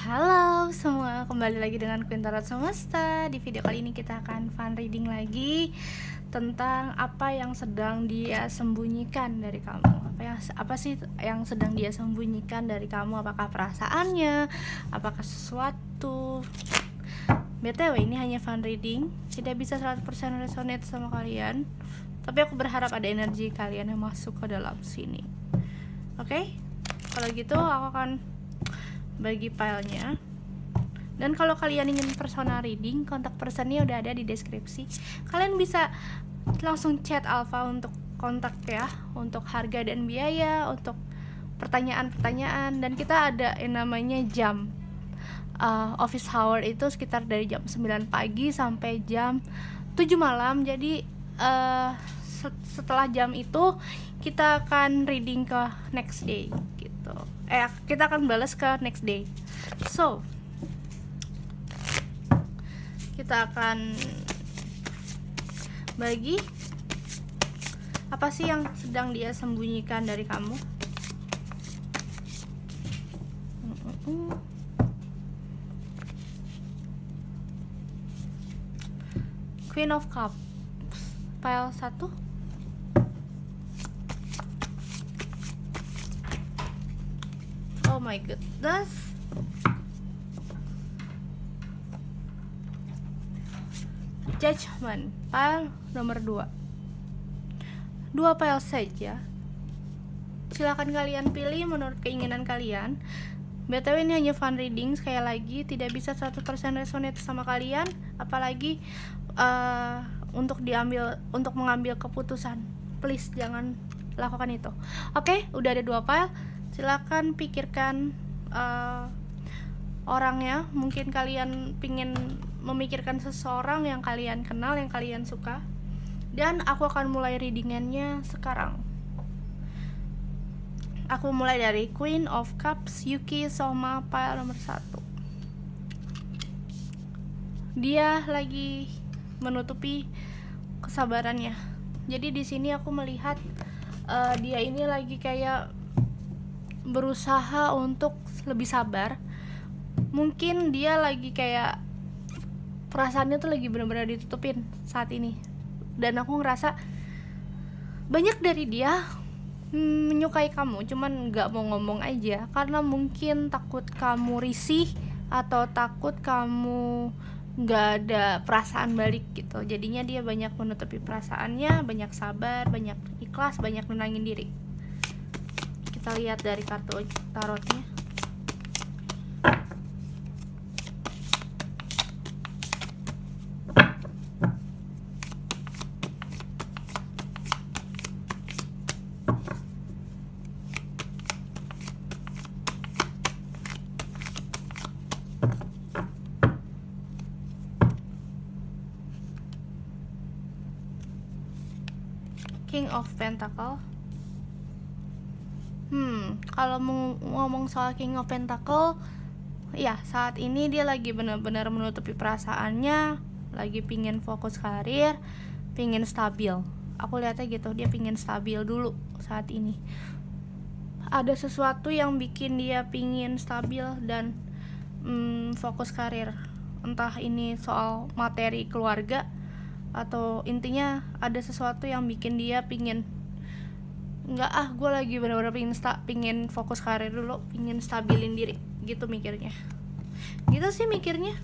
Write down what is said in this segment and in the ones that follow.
Halo semua, kembali lagi dengan Queen Tarot Semesta. Di video kali ini kita akan fun reading lagi tentang apa yang sedang dia sembunyikan dari kamu. Apa sih yang sedang dia sembunyikan dari kamu? Apakah perasaannya? Apakah sesuatu? BTW ini hanya fun reading, tidak bisa 100% resonate sama kalian, tapi aku berharap ada energi kalian yang masuk ke dalam sini. Oke? Kalau gitu aku akan bagi filenya. Dan kalau kalian ingin personal reading, kontak personnya udah ada di deskripsi. Kalian bisa langsung chat Alpha untuk kontak ya, untuk harga dan biaya, untuk pertanyaan-pertanyaan. Dan kita ada yang namanya jam office hour, itu sekitar dari jam 9 pagi sampai jam 7 malam. Jadi setelah jam itu kita akan reading ke next day gitu. Kita akan balas ke next day. So, kita akan bagi apa sih yang sedang dia sembunyikan dari kamu. Queen of Cups, pile 1. Oh my goodness. Judgment, pile nomor 2. 2 pile saja. Silakan kalian pilih menurut keinginan kalian. BTW ini hanya fun reading, sekali lagi tidak bisa 100% resonate sama kalian, apalagi untuk mengambil keputusan. Please jangan lakukan itu. Oke, udah ada 2 file. Silakan pikirkan orangnya. Mungkin kalian pingin memikirkan seseorang yang kalian kenal, yang kalian suka. Dan aku akan mulai readingannya sekarang. Aku mulai dari Queen of Cups, Yuki Soma, pile nomor 1. Dia lagi menutupi kesabarannya. Jadi di sini aku melihat dia ini lagi kayak berusaha untuk lebih sabar. Mungkin dia lagi kayak perasaannya tuh lagi benar-benar ditutupin saat ini. Dan aku ngerasa banyak dari dia menyukai kamu, cuman nggak mau ngomong aja karena mungkin takut kamu risih atau takut kamu nggak ada perasaan balik gitu. Jadinya dia banyak menutupi perasaannya, banyak sabar, banyak ikhlas, banyak nenangin diri. Kita lihat dari kartu tarotnya. King of Pentacle. Kalau ngomong soal King of Pentacle, ya saat ini dia lagi benar-benar menutupi perasaannya, lagi pingin fokus karir, pingin stabil. Aku lihatnya gitu, dia pingin stabil dulu saat ini. Ada sesuatu yang bikin dia pingin stabil dan fokus karir. Entah ini soal materi keluarga, atau intinya ada sesuatu yang bikin dia pingin gue lagi benar-benar pingin fokus karir dulu, pingin stabilin diri gitu mikirnya. Gitu sih mikirnya.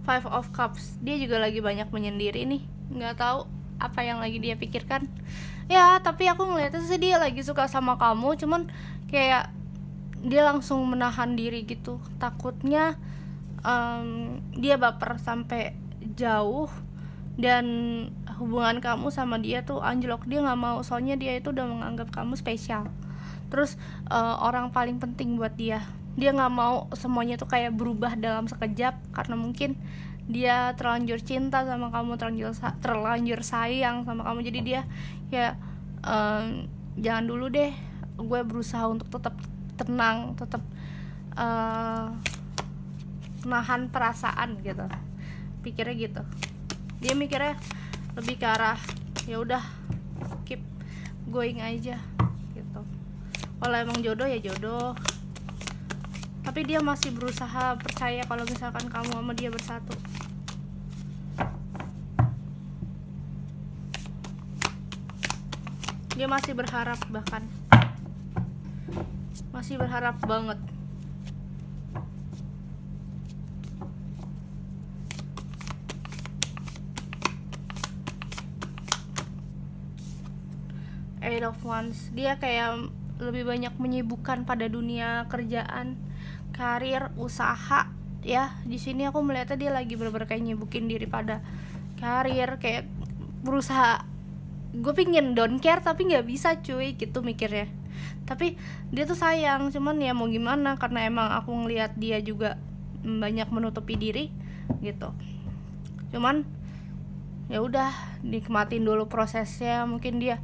Five of Cups, dia juga lagi banyak menyendiri nih, nggak tahu apa yang lagi dia pikirkan ya. Tapi aku ngeliatnya sih dia lagi suka sama kamu, cuman kayak dia langsung menahan diri gitu. Takutnya dia baper sampai jauh dan hubungan kamu sama dia tuh anjlok. Dia nggak mau, soalnya dia itu udah menganggap kamu spesial, terus orang paling penting buat dia. Dia nggak mau semuanya tuh kayak berubah dalam sekejap, karena mungkin dia terlanjur cinta sama kamu, terlanjur sayang sama kamu. Jadi dia kayak jangan dulu deh, gue berusaha untuk tetap tenang, tetap menahan perasaan gitu. Pikirnya gitu. Dia mikirnya lebih ke arah ya udah keep going aja gitu. Kalau emang jodoh ya jodoh, tapi dia masih berusaha percaya kalau misalkan kamu sama dia bersatu. Dia masih berharap, bahkan masih berharap banget. Eight of Wands, dia kayak lebih banyak menyibukkan pada dunia kerjaan, karir, usaha ya. Di sini aku melihatnya dia lagi bener-bener kayak nyibukin diri pada karir, kayak berusaha. Gue pingin don't care tapi nggak bisa cuy, gitu mikirnya. Tapi dia tuh sayang, cuman ya mau gimana, karena emang aku ngelihat dia juga banyak menutupi diri gitu. Cuman ya udah, nikmatin dulu prosesnya. Mungkin dia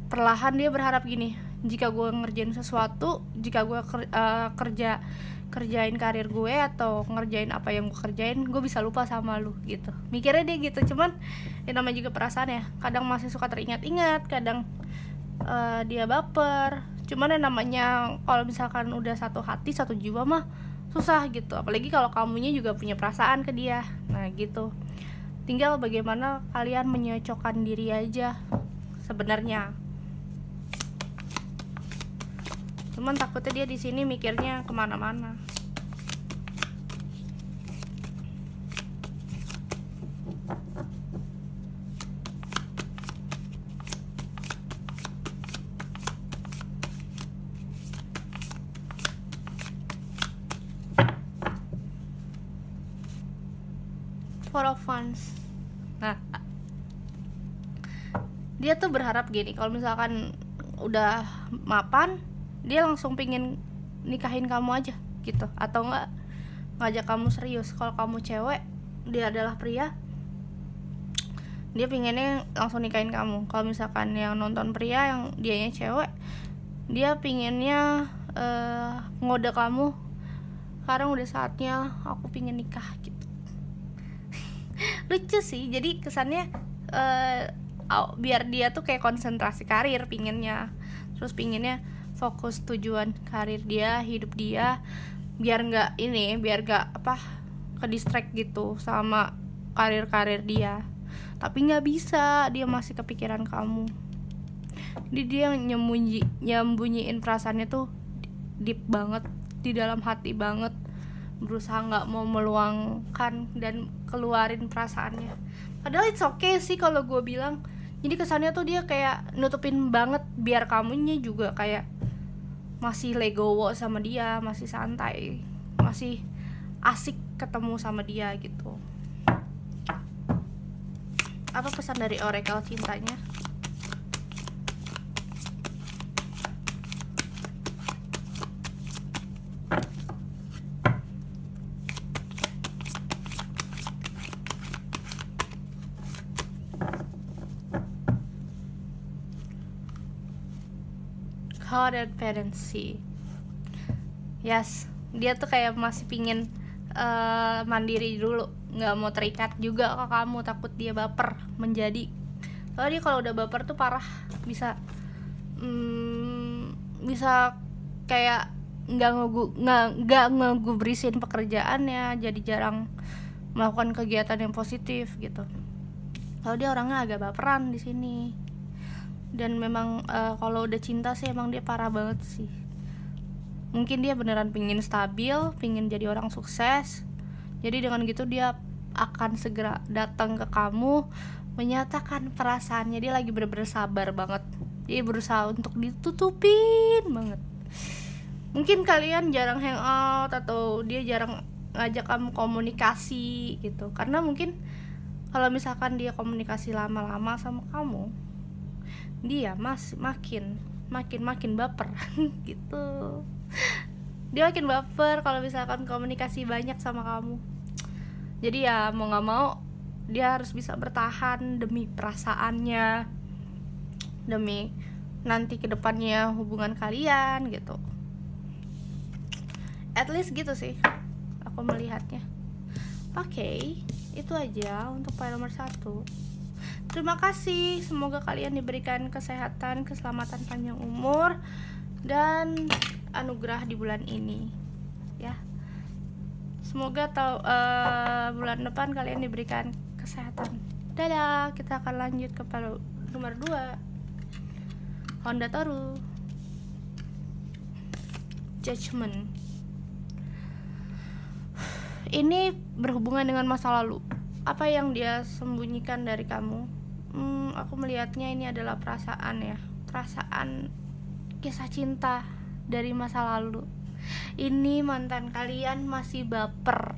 perlahan dia berharap gini, jika gue ngerjain sesuatu, jika gue kerjain karir gue atau ngerjain apa yang gue kerjain, gue bisa lupa sama lu gitu. Mikirnya dia gitu. Cuman ya namanya juga perasaan ya, kadang masih suka teringat-ingat, kadang dia baper. Cuman yang namanya kalau misalkan udah satu hati satu jiwa mah susah gitu, apalagi kalau kamunya juga punya perasaan ke dia. Nah gitu, tinggal bagaimana kalian menyocokkan diri aja sebenarnya. Cuman takutnya dia di sini mikirnya kemana-mana. Four of Wands. Nah, dia tuh berharap gini, kalau misalkan udah mapan, dia langsung pingin nikahin kamu aja gitu, atau enggak ngajak kamu serius. Kalau kamu cewek, dia adalah pria, dia pinginnya langsung nikahin kamu. Kalau misalkan yang nonton pria, yang dianya cewek, dia pinginnya ngode kamu, sekarang udah saatnya aku pingin nikah gitu. Lucu sih, jadi kesannya biar dia tuh kayak konsentrasi karir pinginnya, terus pinginnya fokus tujuan karir dia, hidup dia, biar nggak ke distract gitu sama karir dia. Tapi nggak bisa, dia masih kepikiran kamu. Jadi dia nyembunyiin perasaannya tuh deep banget, di dalam hati banget, berusaha nggak mau meluangkan dan keluarin perasaannya. Padahal it's okay sih kalau gue bilang. Jadi kesannya tuh dia kayak nutupin banget biar kamunya juga kayak masih legowo sama dia, masih santai, masih asik ketemu sama dia gitu. Apa pesan dari oracle cintanya? Codependency. Yes, dia tuh kayak masih pingin mandiri dulu, nggak mau terikat juga ke kamu, takut dia baper menjadi. Soalnya dia kalau udah baper tuh parah, bisa kayak nggak ngegubrisin pekerjaannya, jadi jarang melakukan kegiatan yang positif gitu. Kalau dia orangnya agak baperan di sini. Dan memang kalau udah cinta sih emang dia parah banget sih. Mungkin dia beneran pingin stabil, pingin jadi orang sukses. Jadi dengan gitu dia akan segera datang ke kamu, menyatakan perasaannya. Dia lagi bener-bener sabar banget. Dia berusaha untuk ditutupin banget. Mungkin kalian jarang hangout atau dia jarang ngajak kamu komunikasi gitu. Karena mungkin kalau misalkan dia komunikasi lama-lama sama kamu, dia makin baper gitu. Dia makin baper kalau misalkan komunikasi banyak sama kamu. Jadi ya mau nggak mau dia harus bisa bertahan demi perasaannya, demi nanti kedepannya hubungan kalian gitu. At least gitu sih aku melihatnya. Oke, itu aja untuk poin nomor 1. Terima kasih, semoga kalian diberikan kesehatan, keselamatan, panjang umur. dan anugerah di bulan ini ya. Semoga bulan depan kalian diberikan kesehatan. Dadah, kita akan lanjut ke nomor 2, Honda Toru Judgment. Ini berhubungan dengan masa lalu. Apa yang dia sembunyikan dari kamu? Aku melihatnya ini adalah perasaan ya, perasaan kisah cinta dari masa lalu. Ini mantan kalian masih baper.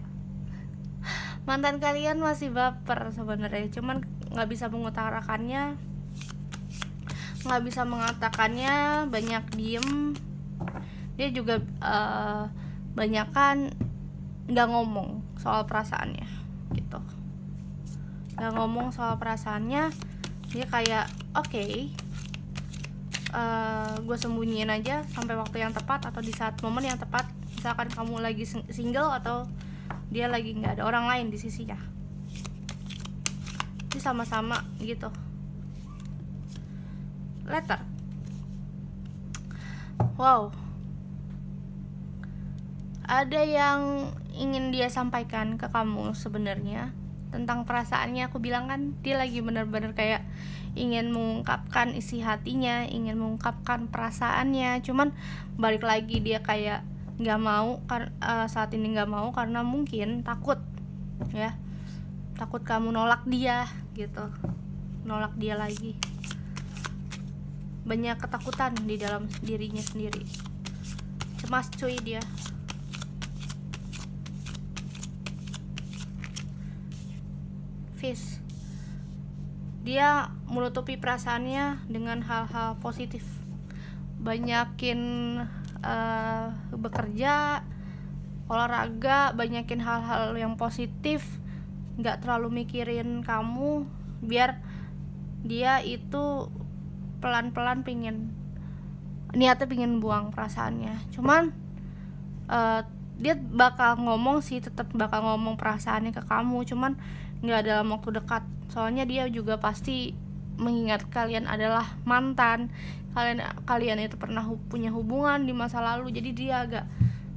Mantan kalian masih baper sebenarnya, cuman nggak bisa mengutarakannya, nggak bisa mengatakannya, banyak diem. Dia juga banyakan nggak ngomong soal perasaannya gitu, nggak ngomong soal perasaannya. Dia kayak oke, gue sembunyiin aja sampai waktu yang tepat atau di saat momen yang tepat, misalkan kamu lagi single atau dia lagi nggak ada orang lain di sisinya. Ini sama-sama gitu. Letter, wow, ada yang ingin dia sampaikan ke kamu sebenarnya tentang perasaannya. Aku bilang kan dia lagi bener-bener kayak ingin mengungkapkan isi hatinya, ingin mengungkapkan perasaannya, cuman balik lagi dia kayak nggak mau saat ini nggak mau karena mungkin takut ya, takut kamu nolak dia gitu, nolak dia lagi. Banyak ketakutan di dalam dirinya sendiri, cemas cuy dia. Fish, dia menutupi perasaannya dengan hal-hal positif, banyakin bekerja, olahraga, banyakin hal-hal yang positif, nggak terlalu mikirin kamu, biar dia itu pelan-pelan niatnya pingin buang perasaannya. Cuman dia bakal ngomong sih, tetap bakal ngomong perasaannya ke kamu, cuman nggak dalam waktu dekat. Soalnya dia juga pasti mengingat kalian adalah mantan, kalian itu pernah punya hubungan di masa lalu, jadi dia agak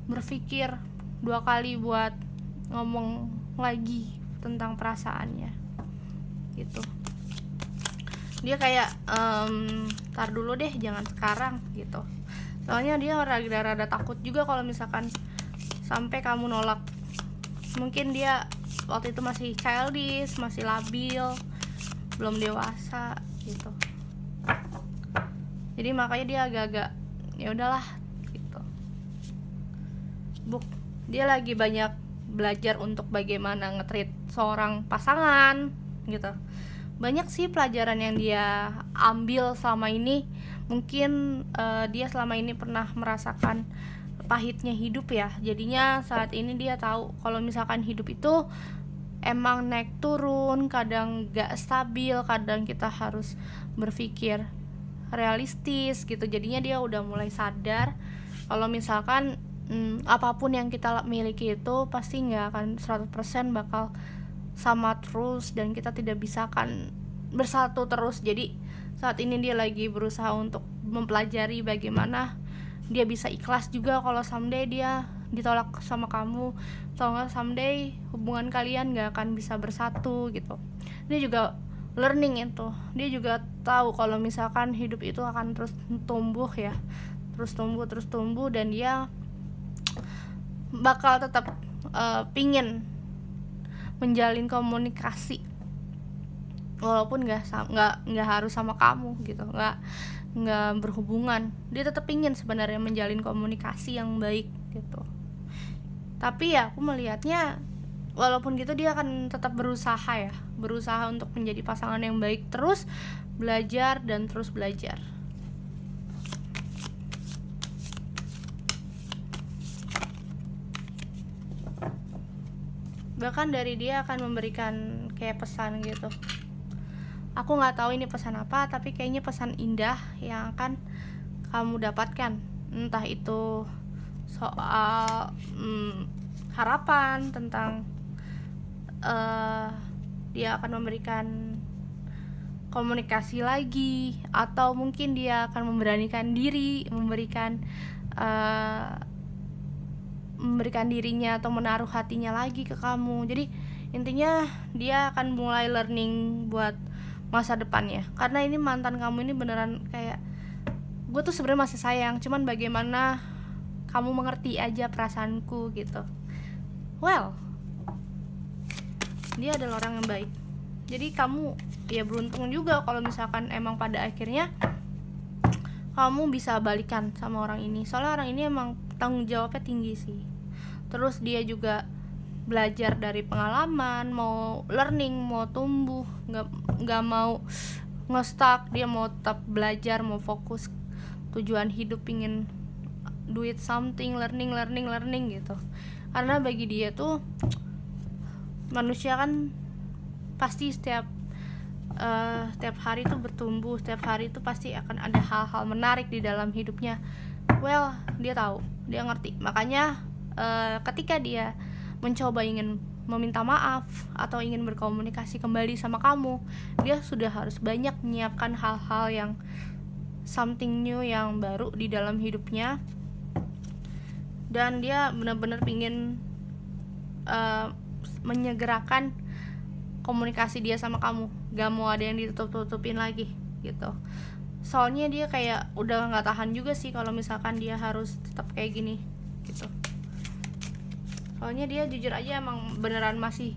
berpikir 2 kali buat ngomong lagi tentang perasaannya gitu. Dia kayak tar dulu deh, jangan sekarang gitu. Soalnya dia rada takut juga kalau misalkan sampai kamu nolak. Mungkin dia waktu itu masih childish, masih labil, belum dewasa gitu. Jadi makanya dia agak-agak ya udahlah gitu. Dia lagi banyak belajar untuk bagaimana nge-treat seorang pasangan gitu. Banyak sih pelajaran yang dia ambil selama ini. Mungkin dia selama ini pernah merasakan pahitnya hidup ya. Jadinya saat ini dia tahu kalau misalkan hidup itu emang naik turun, kadang gak stabil, kadang kita harus berpikir realistis gitu. Jadinya dia udah mulai sadar kalau misalkan apapun yang kita miliki itu pasti gak akan 100% bakal sama terus, dan kita tidak bisa kan bersatu terus. Jadi saat ini dia lagi berusaha untuk mempelajari bagaimana dia bisa ikhlas juga kalau someday dia ditolak sama kamu, atau nggak someday hubungan kalian nggak akan bisa bersatu gitu. Dia juga learning itu, dia juga tahu kalau misalkan hidup itu akan terus tumbuh ya, terus tumbuh, dan dia bakal tetap pingin menjalin komunikasi walaupun nggak harus sama kamu gitu, nggak berhubungan. Dia tetap pingin sebenarnya menjalin komunikasi yang baik gitu. Tapi ya aku melihatnya walaupun gitu dia akan tetap berusaha untuk menjadi pasangan yang baik, terus belajar dan terus belajar. Bahkan dari dia akan memberikan kayak pesan gitu. Aku nggak tahu ini pesan apa, tapi kayaknya pesan indah yang akan kamu dapatkan. Entah itu soal harapan tentang dia akan memberikan komunikasi lagi, atau mungkin dia akan memberanikan diri memberikan dirinya atau menaruh hatinya lagi ke kamu. Jadi intinya dia akan mulai learning buat masa depannya. Karena ini mantan kamu ini beneran kayak, gue tuh sebenarnya masih sayang, cuman bagaimana kamu mengerti aja perasaanku gitu. Well, dia adalah orang yang baik. Jadi kamu ya beruntung juga kalau misalkan emang pada akhirnya kamu bisa balikan sama orang ini. Soalnya orang ini emang tanggung jawabnya tinggi sih. Terus dia juga belajar dari pengalaman, mau learning, mau tumbuh, nggak mau nge-stuck. Dia mau tetap belajar, mau fokus tujuan hidup, pingin do it something, learning gitu. Karena bagi dia tuh manusia kan pasti setiap hari tuh bertumbuh, setiap hari tuh pasti akan ada hal-hal menarik di dalam hidupnya. Well, dia tahu, dia ngerti. Makanya ketika dia mencoba ingin meminta maaf atau ingin berkomunikasi kembali sama kamu, dia sudah harus banyak menyiapkan hal-hal yang something new, yang baru di dalam hidupnya. Dan dia benar-benar pingin menyegerakan komunikasi dia sama kamu. Gak mau ada yang ditutup-tutupin lagi gitu. Soalnya dia kayak udah gak tahan juga sih kalau misalkan dia harus tetap kayak gini gitu. Soalnya dia jujur aja emang beneran masih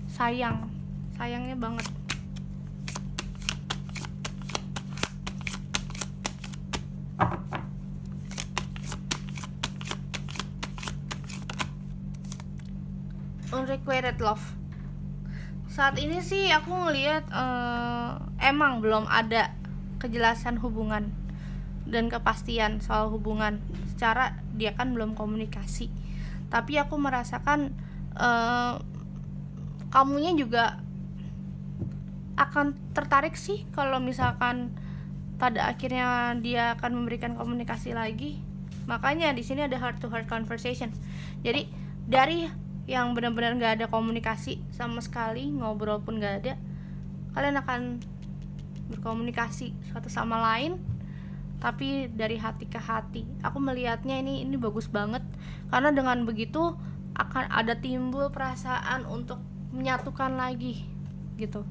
sayangnya banget. Unrequited love. Saat ini sih aku ngelihat emang belum ada kejelasan hubungan dan kepastian soal hubungan. Secara dia kan belum komunikasi. Tapi aku merasakan kamunya juga akan tertarik sih kalau misalkan pada akhirnya dia akan memberikan komunikasi lagi. Makanya di sini ada heart to heart conversation. Jadi dari yang benar-benar nggak ada komunikasi sama sekali, ngobrol pun nggak ada, kalian akan berkomunikasi satu sama lain, tapi dari hati ke hati. Aku melihatnya ini bagus banget, karena dengan begitu akan ada timbul perasaan untuk menyatukan lagi gitu.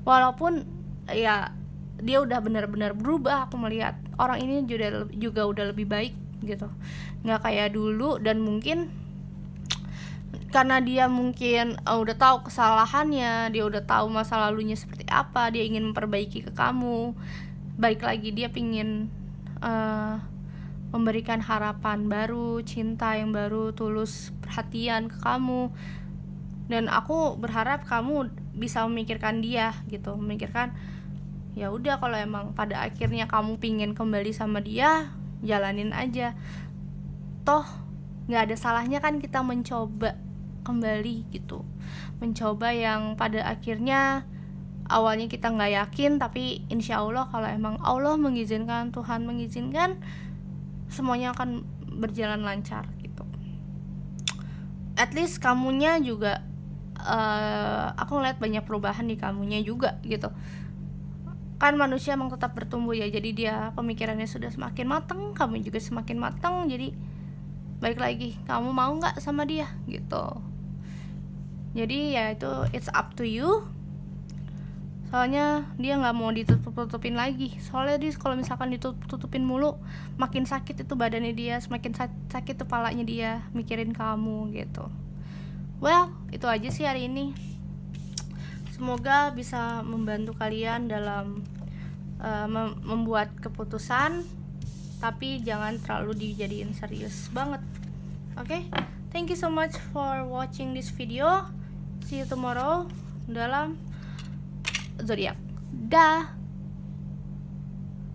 Walaupun ya dia udah benar-benar berubah, aku melihat orang ini juga udah lebih baik gitu, nggak kayak dulu. Dan mungkin karena dia mungkin udah tahu kesalahannya, dia udah tahu masa lalunya seperti apa, dia ingin memperbaiki ke kamu. Baik lagi, dia pingin memberikan harapan baru, cinta yang baru, tulus perhatian ke kamu. Dan aku berharap kamu bisa memikirkan dia gitu, memikirkan ya udah, kalau emang pada akhirnya kamu pingin kembali sama dia, jalanin aja. Toh nggak ada salahnya kan kita mencoba kembali gitu, mencoba yang pada akhirnya awalnya kita nggak yakin, tapi insya Allah kalau emang Allah mengizinkan, Tuhan mengizinkan, semuanya akan berjalan lancar gitu. At least kamunya juga aku ngeliat banyak perubahan di kamunya juga gitu. Kan manusia emang tetap bertumbuh ya, jadi dia pemikirannya sudah semakin matang, kamu juga semakin matang. Jadi baik lagi, kamu mau nggak sama dia gitu. Jadi ya itu it's up to you. Soalnya dia nggak mau ditutup-tutupin lagi. Soalnya dia kalau misalkan ditutup-tutupin mulu, makin sakit itu badannya dia, semakin sakit kepalanya dia mikirin kamu gitu. Well, itu aja sih hari ini. Semoga bisa membantu kalian dalam membuat keputusan, tapi jangan terlalu dijadiin serius banget. Oke? Thank you so much for watching this video. See you tomorrow dalam Zodiac. Dah.